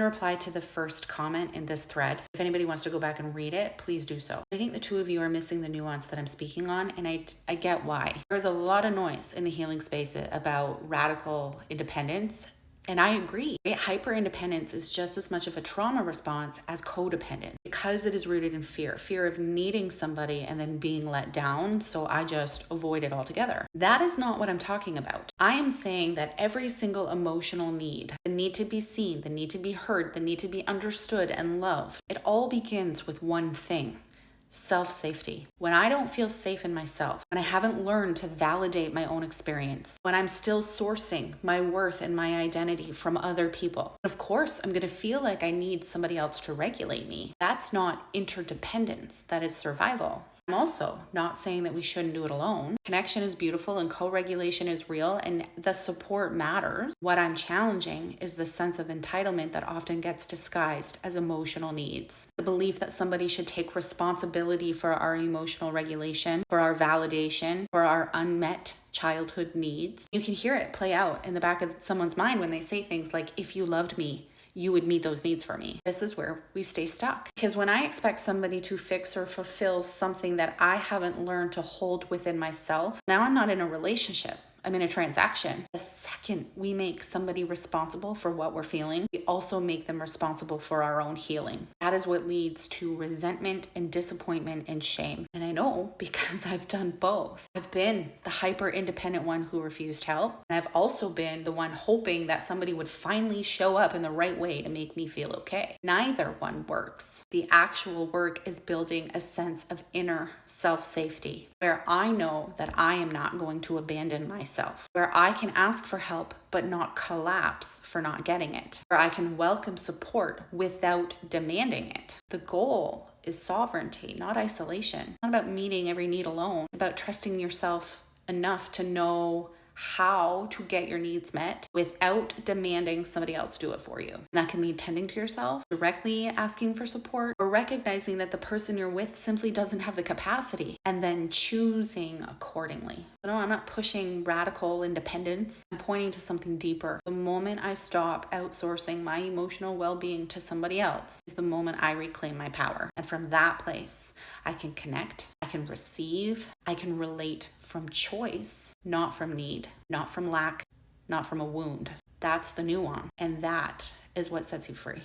to reply to the first comment in this thread. If anybody wants to go back and read it, please do so. I think the two of you are missing the nuance that I'm speaking on, and I get why. There's a lot of noise in the healing space about radical independence. And I agree. Hyper independence is just as much of a trauma response as codependence because it is rooted in fear of needing somebody and then being let down. So I just avoid it altogether. That is not what I'm talking about. I am saying that every single emotional need, the need to be seen, the need to be heard, the need to be understood and loved, it all begins with one thing. Self-safety. When I don't feel safe in myself, when I haven't learned to validate my own experience, when I'm still sourcing my worth and my identity from other people, of course, I'm going to feel like I need somebody else to regulate me. That's not interdependence. That is survival. I'm also not saying that we shouldn't do it alone. Connection is beautiful and co-regulation is real and the support matters. What I'm challenging is the sense of entitlement that often gets disguised as emotional needs. The belief that somebody should take responsibility for our emotional regulation, for our validation, for our unmet childhood needs. You can hear it play out in the back of someone's mind when they say things like, if you loved me, you would meet those needs for me. This is where we stay stuck. Because when I expect somebody to fix or fulfill something that I haven't learned to hold within myself, now I'm not in a relationship. I'm in a transaction. The second we make somebody responsible for what we're feeling, we also make them responsible for our own healing. That is what leads to resentment and disappointment and shame. And I know because I've done both. I've been the hyper independent one who refused help. And I've also been the one hoping that somebody would finally show up in the right way to make me feel okay. Neither one works. The actual work is building a sense of inner self-safety where I know that I am not going to abandon myself, where I can ask for help but not collapse for not getting it, where I can welcome support without demanding it. The goal is sovereignty, not isolation. It's not about meeting every need alone. It's about trusting yourself enough to know how to get your needs met without demanding somebody else do it for you. And that can mean tending to yourself, directly asking for support, or recognizing that the person you're with simply doesn't have the capacity and then choosing accordingly. No, I'm not pushing radical independence. I'm pointing to something deeper. The moment I stop outsourcing my emotional well-being to somebody else is the moment I reclaim my power. And from that place, I can connect, I can receive, I can relate from choice, not from need, not from lack, not from a wound. That's the nuance. And that is what sets you free.